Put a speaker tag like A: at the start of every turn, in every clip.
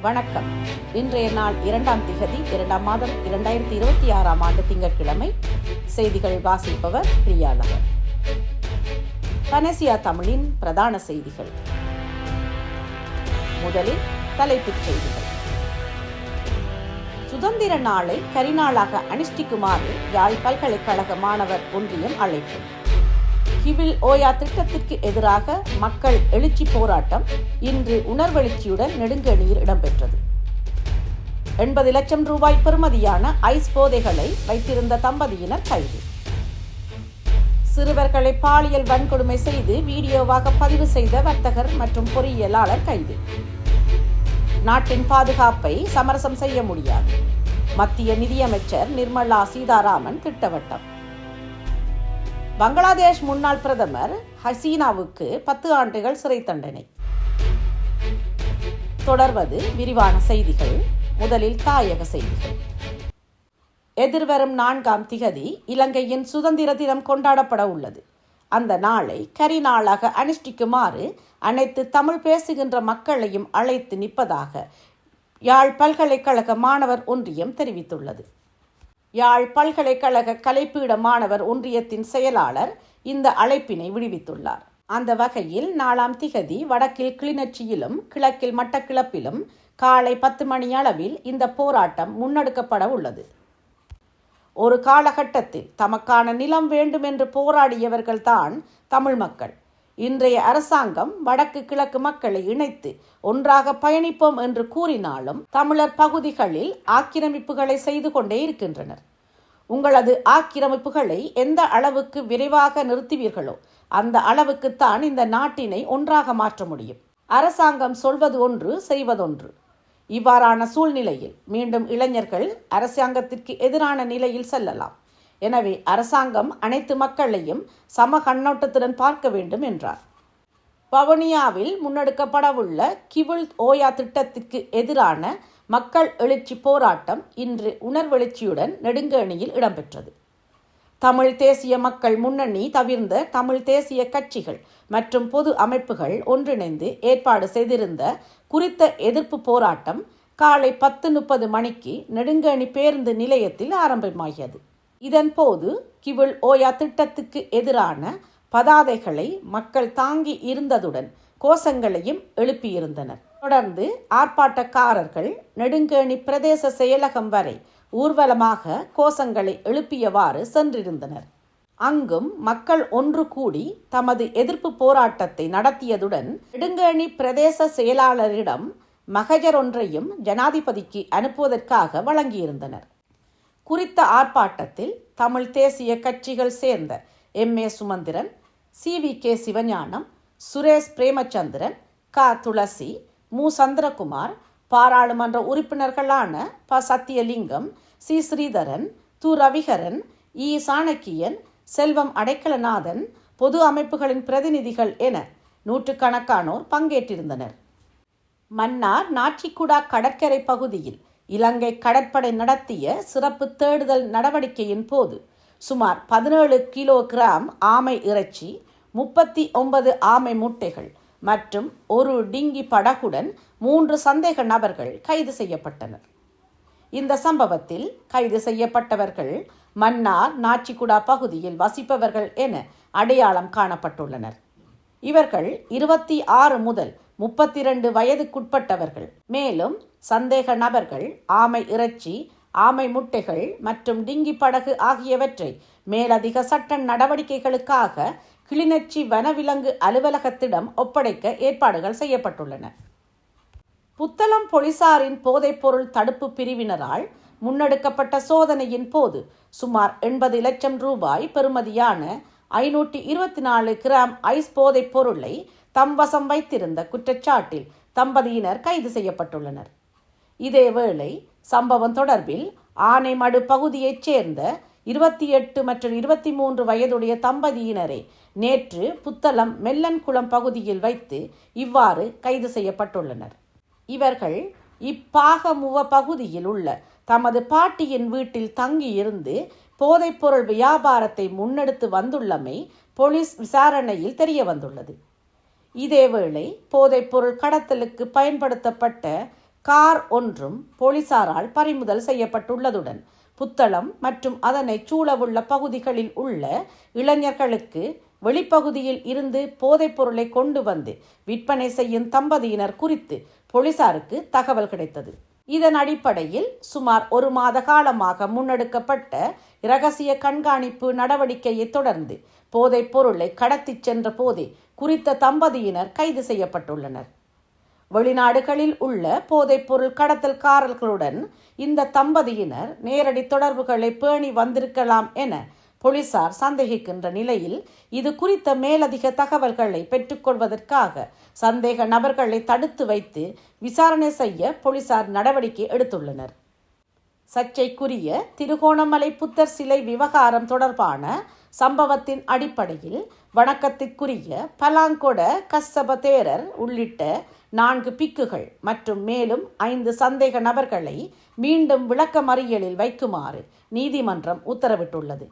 A: வணக்கம். இன்றைய நாள் 2ஆம் திகதி 2ஆம் மாதம் 2026ஆம் ஆண்டு திங்கட்கிழமை. செய்திகள் வாசிப்பவர் பிரியாநகர். பனசியா தமிழின் பிரதான செய்திகள். முதலில் தலைப்புச் செய்திகள். சுதந்திர நாளை கரிநாளாக அனுஷ்டிக்குமாறு யாழ் பல்கலைக்கழக மாணவர் ஒன்றியம் அழைப்பு. கிவில் ஓயா திட்டத்திற்கு எதிராக மக்கள் எழுச்சி போராட்டம் இன்று உணர்வெழுச்சியுடன் நெடுங்கணியில் இடம்பெற்றது. 80 லட்சம் ரூபாய் பெறுமதியான ஐஸ் போதைகளை வைத்திருந்த தம்பதியினர் கைது. சிறுவர்களை பாலியல் வன்கொடுமை செய்து வீடியோவாக பதிவு செய்த வர்த்தகர் மற்றும் பொறியியலாளர் கைது. நாட்டின் பாதுகாப்பை சமரசம் செய்ய முடியாது. மத்திய நிதியமைச்சர் நிர்மலா சீதாராமன் திட்டவட்டம். பங்களாதேஷ் முன்னாள் பிரதமர் ஹசீனாவுக்கு 10 ஆண்டுகள் சிறை தண்டனை. தொடர்வது விரிவான செய்திகள். முதலில் தாயக செய்திகள். எதிர்வரும் 4ஆம் திகதி இலங்கையின் சுதந்திர தினம் கொண்டாடப்பட உள்ளது. அந்த நாளை கரிநாளாக அனுஷ்டிக்குமாறு அனைத்து தமிழ் பேசுகின்ற மக்களையும் அழைத்து நிற்பதாக யாழ் பல்கலைக்கழக மாணவர் ஒன்றியம் தெரிவித்துள்ளது. யாழ் பல்கலைக்கழக கலைப்பீட மாணவர் ஒன்றியத்தின் செயலாளர் இந்த அழைப்பினை விடுவித்துள்ளார். அந்த வகையில் 4ஆம் திகதி வடக்கில் கிளிநொச்சியிலும் கிழக்கில் மட்டக்களப்பிலும் காலை 10 மணி அளவில் இந்த போராட்டம் முன்னெடுக்கப்பட உள்ளது. ஒரு காலகட்டத்தில் தமக்கான நிலம் வேண்டும் என்று போராடியவர்கள்தான் தமிழ் மக்கள். இன்றைய அரசாங்கம் வடக்கு கிழக்கு மக்களை இணைத்து ஒன்றாக பயணிப்போம் என்று கூறினாலும் தமிழர் பகுதிகளில் ஆக்கிரமிப்புகளை செய்து கொண்டே இருக்கின்றனர். உங்களது ஆக்கிரமிப்புகளை எந்த அளவுக்கு விரைவாக நிறுத்துவீர்களோ அந்த அளவுக்குத்தான் இந்த நாட்டினை ஒன்றாக மாற்ற முடியும். அரசாங்கம் சொல்வது ஒன்று, செய்வதொன்று. இவ்வாறான சூழ்நிலையில் மீண்டும் இளைஞர்கள் அரசாங்கத்திற்கு எதிரான நிலையில் செல்லலாம். எனவே அரசாங்கம் அனைத்து மக்களையும் சம கண்ணோட்டத்துடன் பார்க்க வேண்டும் என்றார். வவுனியாவில் முன்னெடுக்கப்படவுள்ள கிவில் ஓயா திட்டத்திற்கு எதிரான மக்கள் எழுச்சி போராட்டம் இன்று உணர்வெழுச்சியுடன் நெடுங்கணியில் இடம்பெற்றது. தமிழ் தேசிய மக்கள் முன்னணி தவிர்ந்த தமிழ் தேசிய கட்சிகள் மற்றும் பொது அமைப்புகள் ஒன்றிணைந்து ஏற்பாடு செய்திருந்த குறித்த எதிர்ப்பு போராட்டம் காலை 10:30 மணிக்கு நெடுங்கணி பேருந்து நிலையத்தில் ஆரம்பமாகியது. இதன்போது கிவில் ஓயா திட்டத்துக்கு எதிரான பதாதைகளை மக்கள் தாங்கி இருந்ததுடன் கோஷங்களையும் எழுப்பியிருந்தனர். தொடர்ந்து ஆர்ப்பாட்டக்காரர்கள் நெடுங்கணி பிரதேச செயலகம் வரை ஊர்வலமாக கோஷங்களை எழுப்பியவாறு சென்றிருந்தனர். அங்கும் மக்கள் ஒன்று கூடி தமது எதிர்ப்பு போராட்டத்தை நடத்தியதுடன் நெடுங்கணி பிரதேச செயலாளரிடம் மகஜர் ஒன்றையும் ஜனாதிபதிக்கு அனுப்புவதற்காக வழங்கியிருந்தனர். குறித்த ஆர்ப்பாட்டத்தில் தமிழ் தேசிய கட்சிகள் சேர்ந்த எம்.ஏ. சுமந்திரன், சி.வி.கே. சிவஞானம், சுரேஷ் பிரேமச்சந்திரன், க. துளசி, மு. சந்திரகுமார், பாராளுமன்ற உறுப்பினர்களான ப. சத்தியலிங்கம், சி. ஸ்ரீதரன், து. ரவிகரன், இ. சாணக்கியன், செல்வம் அடைக்கலநாதன், பொது அமைப்புகளின் பிரதிநிதிகள் என நூற்றுக்கணக்கானோர் பங்கேற்றிருந்தனர். மன்னார் நாச்சிக்குடா கடற்கரை பகுதியில் இலங்கை கடற்படை நடத்திய சிறப்பு தேடுதல் நடவடிக்கையின் போது சுமார் 17 கிலோகிராம் ஆமை இறைச்சி, 39 ஆமை முட்டைகள் மற்றும் ஒரு டிங்கி படகுடன் 3 சந்தேக நபர்கள் கைது செய்யப்பட்டனர். இந்த சம்பவத்தில் கைது செய்யப்பட்டவர்கள் மன்னார் நாச்சிக்குடா பகுதியில் வசிப்பவர்கள் என அடையாளம் காணப்பட்டுள்ளனர். இவர்கள் 26 முதல் 32 வயதுக்குட்பட்டவர்கள். மேலும் சந்தேக நபர்கள் ஆமை இறைச்சி, ஆமை முட்டைகள் மற்றும் டிங்கி படகு ஆகியவற்றை மேலதிக சட்ட நடவடிக்கைகளுக்காக கிளிநொச்சி வனவிலங்கு அலுவலகத்திடம் ஒப்படைக்க ஏற்பாடுகள் செய்யப்பட்டுள்ளன. புத்தளம் போலீசாரின் போதைப்பொருள் தடுப்பு பிரிவினரால் முன்னெடுக்கப்பட்ட சோதனையின் போது சுமார் 80 லட்சம் ரூபாய் பெறுமதியான 524 கிராம் ஐஸ் போதைப் பொருளை தம் வசம் வைத்திருந்த குற்றச்சாட்டில் தம்பதியினர் கைது செய்யப்பட்டுள்ளனர். இதேவேளை சம்பவம் தொடர்பில் ஆனைமடு பகுதியைச் சேர்ந்த 28 மற்றும் 23 வயதுடைய தம்பதியினரை நேற்று புத்தளம் மெல்லன்குளம் பகுதியில் வைத்து இவ்வாறு கைது செய்யப்பட்டுள்ளனர். இவர்கள் இப்பாகமுவ பகுதியில் உள்ள தமது பாட்டியின் வீட்டில் தங்கியிருந்து போதைப்பொருள் வியாபாரத்தை முன்னெடுத்து வந்துள்ளமை போலீஸ் விசாரணையில் தெரிய வந்துள்ளது. இதேவேளை போதைப்பொருள் கடத்தலுக்கு பயன்படுத்தப்பட்ட கார் ஒன்றும் போலீசாரால் பறிமுதல் செய்யப்பட்டுள்ளதுடன் புத்தளம் மற்றும் அதனை சூழவுள்ள பகுதிகளில் உள்ள இளைஞர்களுக்கு வெளிப்பகுதியில் இருந்து போதைப் பொருளை கொண்டு வந்து விற்பனை செய்யும் தம்பதியினர் குறித்து போலீசாருக்கு தகவல் கிடைத்தது. இதன் அடிப்படையில் சுமார் 1 மாத காலமாக முன்னெடுக்கப்பட்ட இரகசிய கண்காணிப்பு நடவடிக்கையை தொடர்ந்து போதைப் பொருளை கடத்திச் சென்ற போதே குறித்த தம்பதியினர் கைது செய்யப்பட்டுள்ளனர். வெளிநாடுகளில் உள்ள போதைப் பொருள் கடத்தல்காரர்களுடன் இந்த தம்பதியினர் நேரடி தொடர்புகளை பேணி வந்திருக்கலாம் என போலீசார் சந்தேகிக்கின்ற நிலையில் இது குறித்த மேலதிக தகவல்களை பெற்றுக்கொள்வதற்காக சந்தேக நபர்களை தடுத்து வைத்து விசாரணை செய்ய போலீசார் நடவடிக்கை எடுத்துள்ளனர். சர்ச்சைக்குரிய திருகோணமலை புத்தர் சிலை விவகாரம் தொடர்பான சம்பவத்தின் அடிப்படையில் வணக்கத்திற்குரிய பலாங்கொட கஸ்ஸப தேரர் உள்ளிட்ட 4 பிக்குகள் மற்றும் மேலும் 5 சந்தேக நபர்களை மீண்டும் விளக்கமறியலில் வைக்குமாறு நீதிமன்றம் உத்தரவிட்டுள்ளது.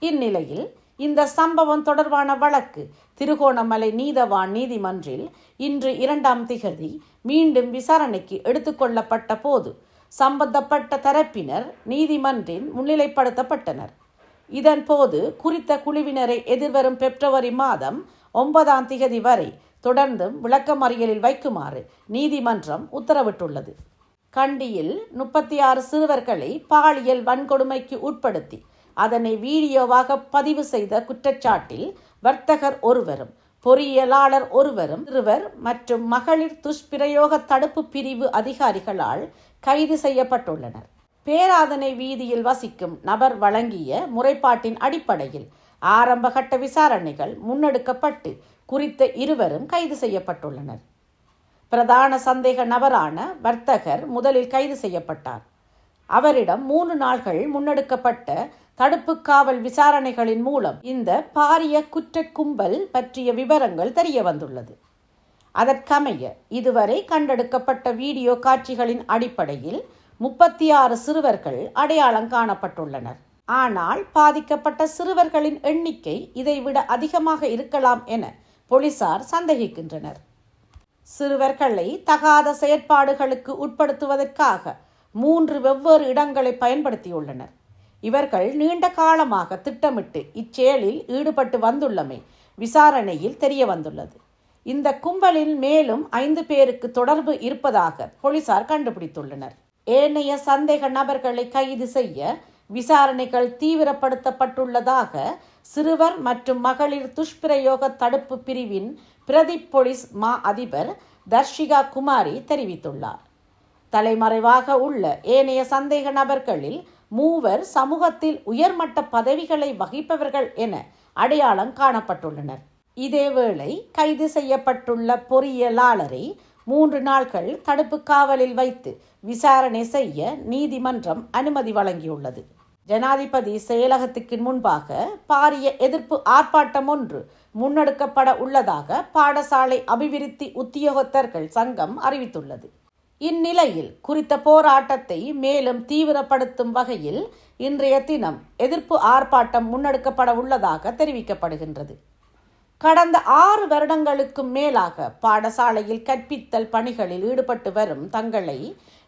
A: இந்நிலையில் இந்த சம்பவம் தொடர்பான வழக்கு திருகோணமலை நீதவான் நீதிமன்றில் இன்று 2ஆம் திகதி மீண்டும் விசாரணைக்கு எடுத்துக்கொள்ளப்பட்ட போது சம்பந்தப்பட்ட தரப்பினர் நீதிமன்றில் முன்னிலைப்படுத்தப்பட்டனர். இதன் போது குறித்த குழுவினரை எதிர்வரும் பிப்ரவரி மாதம் 9ஆம் திகதி வரை தொடர்ந்தும் விளக்கமறியலில் வைக்குமாறு நீதிமன்றம் உத்தரவிட்டுள்ளது. கண்டியில் 36 சிறுவர்களை பாலியல் வன்கொடுமைக்கு உட்படுத்தி அதனை வீடியோவாக பதிவு செய்த குற்றச்சாட்டில் வர்த்தகர் ஒருவரும் பொறியியலாளர் ஒருவரும் சிறுவர் மற்றும் மகளிர் துஷ்பிரயோக தடுப்பு பிரிவு அதிகாரிகளால் கைது செய்யப்பட்டுள்ளனர். பேராதனை வீதியில் வசிக்கும் நபர் வழங்கிய முறைப்பாட்டின் அடிப்படையில் ஆரம்பகட்ட விசாரணைகள் முன்னெடுக்கப்பட்டு குறித்த இருவரும் கைது செய்யப்பட்டுள்ளனர். பிரதான சந்தேக நபரான வர்த்தகர் முதலில் கைது செய்யப்பட்டார். அவரிடம் 3 நாள்கள் முன்னெடுக்கப்பட்ட தடுப்பு காவல் விசாரணைகளின் மூலம் இந்த பாரிய குற்ற கும்பல் பற்றிய விவரங்கள் தெரிய வந்துள்ளது. அதற்கமைய இதுவரை கண்டெடுக்கப்பட்ட வீடியோ காட்சிகளின் அடிப்படையில் 36 சிறுவர்கள் அடையாளம் காணப்பட்டுள்ளனர். ஆனால் பாதிக்கப்பட்ட சிறுவர்களின் எண்ணிக்கை இதைவிட அதிகமாக இருக்கலாம் என போலீசார் சந்தேகிக்கின்றனர். சிறுவர்களை தகாத செயற்பாடுகளுக்கு உட்படுத்துவதற்காக 3 வெவ்வேறு இடங்களை பயன்படுத்தியுள்ளனர். இவர்கள் நீண்ட காலமாக திட்டமிட்டு இச்செயலில் ஈடுபட்டு வந்துள்ளமை விசாரணையில் தெரிய வந்துள்ளது. இந்த கும்பலில் மேலும் 5 பேருக்கு தொடர்பு இருப்பதாக போலீசார் கண்டுபிடித்துள்ளனர். ஏனைய சந்தேக நபர்களை கைது செய்ய விசாரணைகள் தீவிரப்படுத்தப்பட்டுள்ளதாக சிறுவர் மற்றும் மகளிர் துஷ்பிரயோக தடுப்பு பிரிவின் பிரதி போலீஸ் மா அதிபர் தர்ஷிகா குமாரி தெரிவித்துள்ளார். தலைமறைவாக உள்ள ஏனைய சந்தேக நபர்களில் 3 சமூகத்தில் உயர்மட்ட பதவிகளை வகிப்பவர்கள் என அடையாளம் காணப்பட்டுள்ளனர். இதேவேளை கைது செய்யப்பட்டுள்ள பொறியியலாளரை 3 நாட்கள் தடுப்பு காவலில் வைத்து விசாரணை செய்ய நீதிமன்றம் அனுமதி வழங்கியுள்ளது. ஜனாதிபதி செயலகத்துக்கு முன்பாக பாரிய எதிர்ப்பு ஆர்ப்பாட்டம் ஒன்று முன்னெடுக்கப்பட உள்ளதாக பாடசாலை அபிவிருத்தி உத்தியோகத்தர்கள் சங்கம் அறிவித்துள்ளது. இந்நிலையில் குறித்த போராட்டத்தை மேலும் தீவிரப்படுத்தும் வகையில் இன்றைய தினம் எதிர்ப்பு ஆர்ப்பாட்டம் முன்னெடுக்கப்பட உள்ளதாக தெரிவிக்கப்படுகின்றது. கடந்த 6 வருடங்களுக்கும் மேலாக பாடசாலையில் கற்பித்தல் பணிகளில் ஈடுபட்டு வரும் தங்களை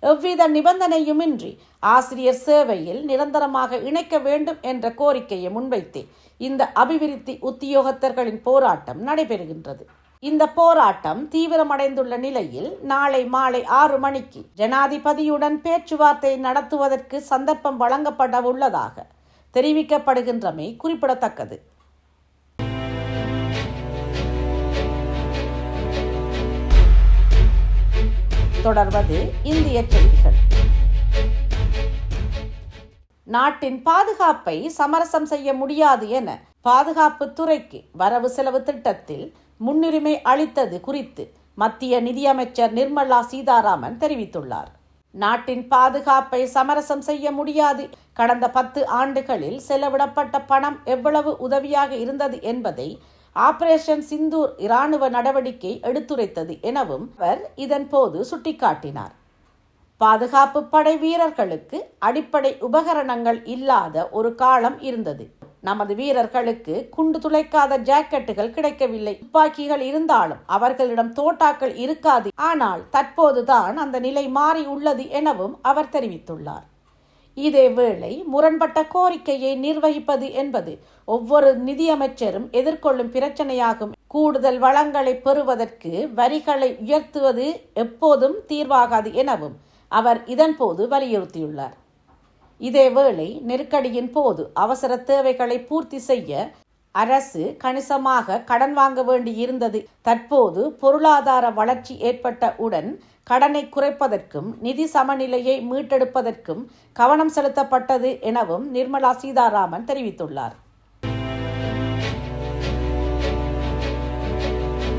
A: எவ்வித நிபந்தனையுமின்றி ஆசிரியர் சேவையில் நிரந்தரமாக இணைக்க வேண்டும் என்ற கோரிக்கையை முன்வைத்து இந்த அபிவிருத்தி உத்தியோகத்தர்களின் போராட்டம் நடைபெறுகின்றது. இந்த போராட்டம் தீவிரமடைந்துள்ள நிலையில் நாளை மாலை 6 மணிக்கு ஜனாதிபதியுடன் பேச்சுவார்த்தை நடத்துவதற்கு சந்தர்ப்பம் வழங்கப்பட உள்ளதாக தெரிவிக்கப்படுகின்றமை குறிப்பிடத்தக்கது. தொடர்வது இந்திய செய்திகள். நாட்டின் பாதுகாப்பை சமரசம் செய்ய முடியாது என பாதுகாப்பு துறைக்கு வரவு செலவு திட்டத்தில் முன்னுரிமை அளித்தது குறித்து மத்திய நிதியமைச்சர் நிர்மலா சீதாராமன் தெரிவித்துள்ளார். நாட்டின் பாதுகாப்பை சமரசம் செய்ய முடியாது, கடந்த 10 ஆண்டுகளில் செலவிடப்பட்ட பணம் எவ்வளவு உதவியாக இருந்தது என்பதை ஆபரேஷன் சிந்தூர் இராணுவ நடவடிக்கை எடுத்துரைத்தது எனவும் அவர் இதன் போது சுட்டிக்காட்டினார். பாதுகாப்பு படை வீரர்களுக்கு அடிப்படை உபகரணங்கள் இல்லாத ஒரு காலம் இருந்தது. நமது வீரர்களுக்கு குண்டு துளைக்காத ஜாக்கெட்டுகள் கிடைக்கவில்லை. துப்பாக்கிகள் இருந்தாலும் அவர்களிடம் தோட்டாக்கள் இருக்காது. ஆனால் தற்போதுதான் அந்த நிலை மாறி உள்ளது எனவும் அவர் தெரிவித்துள்ளார். இதேவேளை முரண்பட்ட கோரிக்கையை நிர்வகிப்பது என்பது ஒவ்வொரு நிதியமைச்சரும் எதிர்கொள்ளும் பிரச்சனையாகும். கூடுதல் வளங்களை பெறுவதற்கு வரிகளை உயர்த்துவது எப்போதும் தீர்வாகாது எனவும் அவர் இதன்போது வலியுறுத்தியுள்ளார். இதேவேளை நெருக்கடியின் போது அவசர தேவைகளை பூர்த்தி செய்ய அரசு கணிசமாக கடன் வாங்க வேண்டி இருந்தது. தற்போது பொருளாதார வளர்ச்சி ஏற்பட்ட உடன் கடனை குறைப்பதற்கும் நிதி சமநிலையை மீட்டெடுப்பதற்கும் கவனம் செலுத்தப்பட்டது எனவும் நிர்மலா சீதாராமன் தெரிவித்துள்ளார்.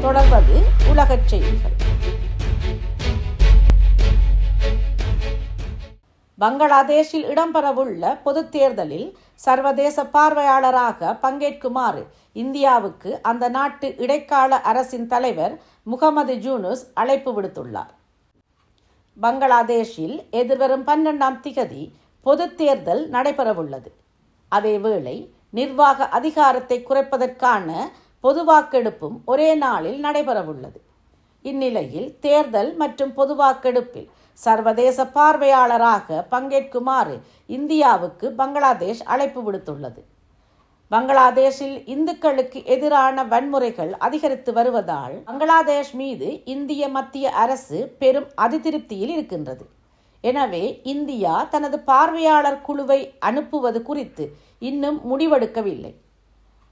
A: தொடர்வது உலகச் செய்திகள். பங்களாதேஷில் இடம்பெறவுள்ள பொதுத் தேர்தலில் சர்வதேச பார்வையாளராக பங்கேற்குமாறு இந்தியாவுக்கு அந்த நாட்டு இடைக்கால அரசின் தலைவர் முகமது யூனுஸ் அழைப்பு விடுத்துள்ளார். பங்களாதேஷில் எதிர்வரும் 12ஆம் திகதி பொதுத் தேர்தல் நடைபெறவுள்ளது. அதேவேளை நிர்வாக அதிகாரத்தை குறைப்பதற்கான பொது வாக்கெடுப்பும் ஒரே நாளில் நடைபெறவுள்ளது. இந்நிலையில் தேர்தல் மற்றும் பொது வாக்கெடுப்பில் சர்வதேச பார்வையாளராக பங்கேற்குமாறு இந்தியாவுக்கு பங்களாதேஷ் அழைப்பு விடுத்துள்ளது. பங்களாதேஷில் இந்துக்களுக்கு எதிரான வன்முறைகள் அதிகரித்து வருவதால் பங்களாதேஷ் மீது இந்திய மத்திய அரசு பெரும் அதிருப்தியில் இருக்கின்றது. எனவே இந்தியா தனது பார்வையாளர் குழுவை அனுப்புவது குறித்து இன்னும் முடிவெடுக்கவில்லை.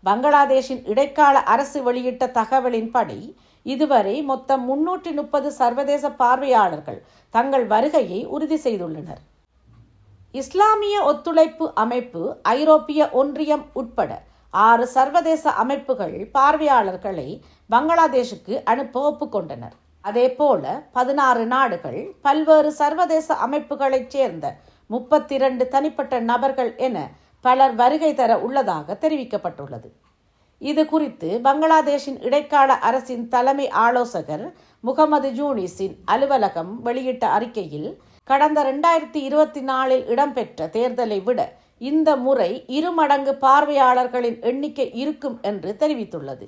A: பங்களாதேஷின் இடைக்கால அரசு வெளியிட்ட தகவலின்படி இதுவரை மொத்தம் 330 சர்வதேச பார்வையாளர்கள் தங்கள் வருகையை உறுதி செய்துள்ளனர். இஸ்லாமிய ஒத்துழைப்பு அமைப்பு, ஐரோப்பிய ஒன்றியம் உட்பட 6 சர்வதேச அமைப்புகள் பார்வையாளர்களை பங்களாதேஷுக்கு அனுப்ப ஒப்புக்கொண்டனர். அதேபோல 16 நாடுகள், பல்வேறு சர்வதேச அமைப்புகளைச் சேர்ந்த 32 தனிப்பட்ட நபர்கள் என பலர் வருகை தர உள்ளதாக தெரிவிக்கப்பட்டுள்ளது. இது குறித்து பங்களாதேஷின் இடைக்கால அரசின் தலைமை ஆலோசகர் முகமது யூனிஸின் அலுவலகம் வெளியிட்ட அறிக்கையில், கடந்த 2024 இடம்பெற்ற தேர்தலை விட இந்த முறை 2 மடங்கு பார்வையாளர்களின் எண்ணிக்கை இருக்கும் என்று தெரிவித்துள்ளது.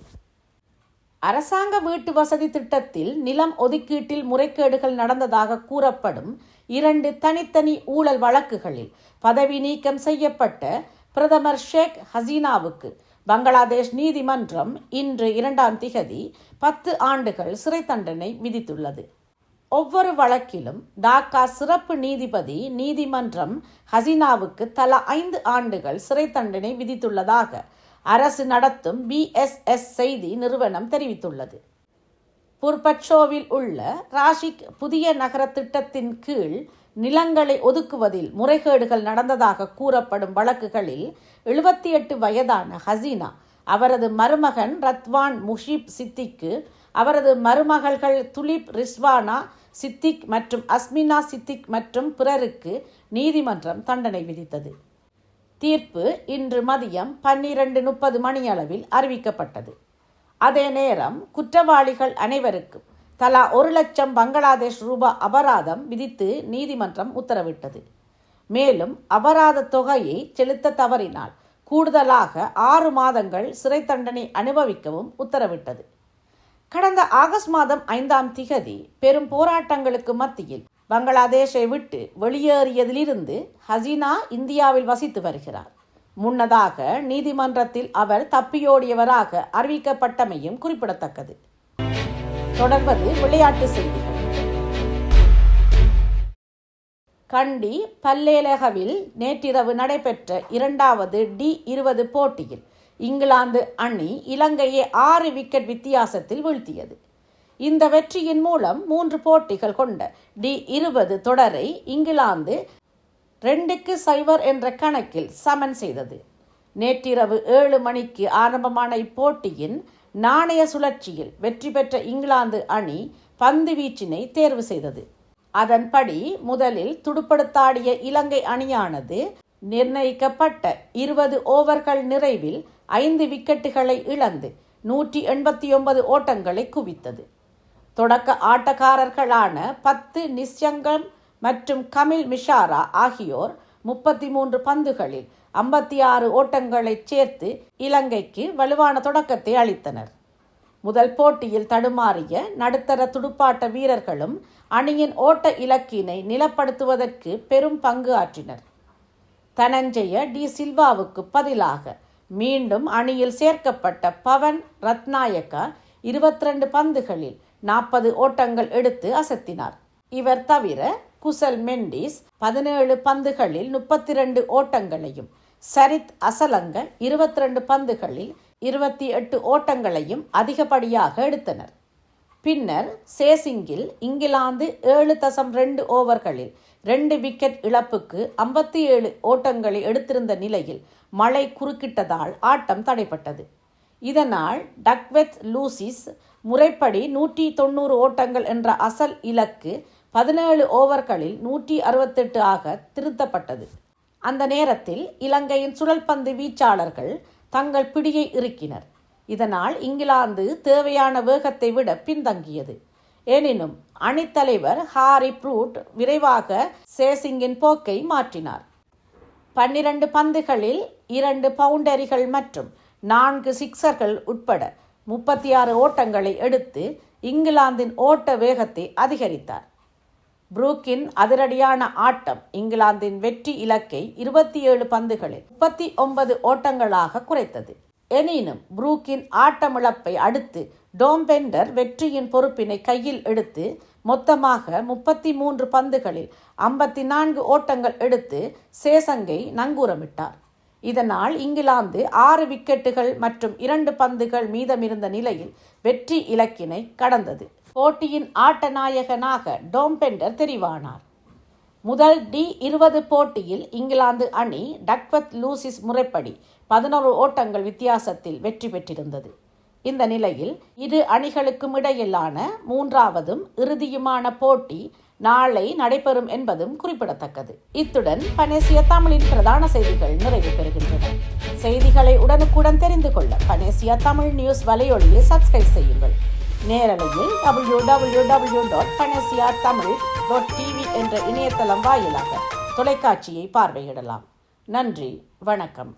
A: அரசாங்க வீட்டு வசதி திட்டத்தில் நிலம் ஒதுக்கீட்டில் முறைகேடுகள் நடந்ததாக கூறப்படும் 2 தனித்தனி ஊழல் வழக்குகளில் பதவி நீக்கம் செய்யப்பட்ட பிரதமர் ஷேக் ஹசீனாவுக்கு பங்களாதேஷ் நீதிமன்றம் இன்று 2ஆம் திகதி 10 ஆண்டுகள் சிறை தண்டனை விதித்துள்ளது. ஒவ்வொரு வழக்கிலும் டாக்கா சிறப்பு நீதிபதி நீதிமன்றம் ஹசீனாவுக்கு தலா 5 ஆண்டுகள் சிறை தண்டனை விதித்துள்ளதாக அரசு நடத்தும் BSS செய்தி நிறுவனம் தெரிவித்துள்ளது. புர்பட்சோவில் உள்ள ராஷிக் புதிய நகர திட்டத்தின் கீழ் நிலங்களை ஒதுக்குவதில் முறைகேடுகள் நடந்ததாக கூறப்படும் வழக்குகளில் 78 வயதான ஹசீனா, அவரது மருமகன் ரத்வான் முஷிப் சித்திக்கு, அவரது மருமகள்கள் துலிப் ரிஸ்வானா சித்திக் மற்றும் அஸ்மினா சித்திக் மற்றும் பிறருக்கு நீதிமன்றம் தண்டனை விதித்தது. தீர்ப்பு இன்று மதியம் 12:30 மணியளவில் அறிவிக்கப்பட்டது. அதே நேரம் குற்றவாளிகள் அனைவருக்கும் தலா 1 லட்சம் பங்களாதேஷ் ரூபாய் அபராதம் விதித்து நீதிமன்றம் உத்தரவிட்டது. மேலும் அபராத தொகையை செலுத்த தவறினால் கூடுதலாக 6 மாதங்கள் சிறை தண்டனை அனுபவிக்கவும் உத்தரவிட்டது. கடந்த ஆகஸ்ட் மாதம் 5ஆம் திகதி பெரும் போராட்டங்களுக்கு மத்தியில் பங்களாதேஷை விட்டு வெளியேறியதிலிருந்து ஹசீனா இந்தியாவில் வசித்து வருகிறார். முன்னதாக நீதிமன்றத்தில் அவர் தப்பியோடியவராக அறிவிக்கப்பட்டமையும் குறிப்பிடத்தக்கது. தொடர்வது விளையாட்டு செய்திகள். கண்டி பல்லேலகவில் நேற்றிரவு நடைபெற்ற 2வது D20 போட்டியில் இங்கிலாந்து அணி இலங்கையை 6 விக்கெட் வித்தியாசத்தில் வீழ்த்தியது. இந்த வெற்றியின் மூலம் 3 போட்டிகள் கொண்ட D20 தொடரை இங்கிலாந்து 2-0 என்ற கணக்கில் சமன் செய்தது. நேற்றிரவு 7 மணிக்கு ஆரம்பமான இப்போட்டியின் நாணய சுழற்சியில் வெற்றி பெற்ற இங்கிலாந்து அணி பந்து வீச்சினை தேர்வு செய்தது. அதன்படி முதலில் துடுப்படுத்தாடிய இலங்கை அணியானது நிர்ணயிக்கப்பட்ட 20 ஓவர்கள் நிறைவில் 5 விக்கெட்டுகளை இழந்து 189 ஓட்டங்களை குவித்தது. தொடக்க ஆட்டக்காரர்களான 10 நிஷங்கம் மற்றும் கமில் மிஷாரா ஆகியோர் 33 பந்துகளில் 56 ஓட்டங்களைச் சேர்த்து இலங்கைக்கு வலுவான தொடக்கத்தை அளித்தனர். முதல் போட்டியில் தடுமாறிய நடுத்தர துடுப்பாட்ட வீரர்களும் அணியின் ஓட்ட இலக்கினை நிலப்படுத்துவதற்கு பெரும் பங்கு ஆற்றினர். தனஞ்சய டி சில்வாவுக்கு பதிலாக மீண்டும் அணியில் சேர்க்கப்பட்ட பவன் ரத்நாயக்கா 22 பந்துகளில் 40 ஓட்டங்கள் எடுத்து அசத்தினார். இவர் தவிர குசல் மெண்டிஸ் 17 பந்துகளில் 32 ஓட்டங்களையும், சரித் அசலங்க 22 பந்துகளில் 28 ஓட்டங்களையும் அதிகப்படியாக எடுத்தனர். பின்னர் சேசிங்கில் இங்கிலாந்து 7.2 ஓவர்களில் 2 விக்கெட் இழப்புக்கு 57 ஓட்டங்களை எடுத்திருந்த நிலையில் மழை குறுக்கிட்டதால் ஆட்டம் தடைப்பட்டது. இதனால் டக்வெத் லூசிஸ் முறைப்படி 190 ஓட்டங்கள் என்ற அசல் இலக்கு 17 ஓவர்களில் 168 ஆக திருத்தப்பட்டது. அந்த நேரத்தில் இலங்கையின் சுழல்பந்து வீச்சாளர்கள் தங்கள் பிடியை இறுக்கினர். இதனால் இங்கிலாந்து தேவையான வேகத்தை விட பின்தங்கியது. எனினும் அணித்தலைவர் ஹாரி ப்ரூட் விரைவாக சேசிங்கின் போக்கை மாற்றினார். 12 பந்துகளில் 2 பவுண்டரிகள் மற்றும் 4 சிக்சர்கள் உட்பட 36 ஓட்டங்களை எடுத்து இங்கிலாந்தின் ஓட்ட வேகத்தை அதிகரித்தார். புரூக்கின் அதிரடியான ஆட்டம் இங்கிலாந்தின் வெற்றி இலக்கை 27 பந்துகளில் 39 ஓட்டங்களாக குறைத்தது. எனினும் புரூக்கின் ஆட்டமிழப்பை அடுத்து டோம்பெண்டர் வெற்றியின் பொறுப்பினை கையில் எடுத்து மொத்தமாக 33 பந்துகளில் 54 ஓட்டங்கள் எடுத்து சேசங்கை நங்கூரமிட்டார். இதனால் இங்கிலாந்து 6 விக்கெட்டுகள் மற்றும் 2 பந்துகள் மீதமிருந்த நிலையில் வெற்றி இலக்கினை கடந்தது. போட்டியின் ஆட்ட நாயகனாக டோம்பெண்டர் தெரிவானார். முதல் D20 போட்டியில் இங்கிலாந்து அணி டக்வெத் லூசிஸ் முறைப்படி 11 ஓட்டங்கள் வித்தியாசத்தில் வெற்றி பெற்றிருந்தது. இந்த நிலையில் இரு அணிகளுக்கும் இடையிலான 3வதும் இறுதியுமான போட்டி நாளை நடைபெறும் என்பதும் குறிப்பிடத்தக்கது. இத்துடன் பனேசிய தமிழின் பிரதான செய்திகள் நிறைவு பெறுகின்றன. செய்திகளை உடனுக்குடன் தெரிந்து கொள்ள பனேசிய தமிழ் நியூஸ் வலையொலியை சப்ஸ்கிரைப் செய்யுங்கள். நேரலையில் www.panesiatamil.tv என்ற இணையதளம் வாயிலாக தொலைக்காட்சியை பார்வையிடலாம். நன்றி, வணக்கம்.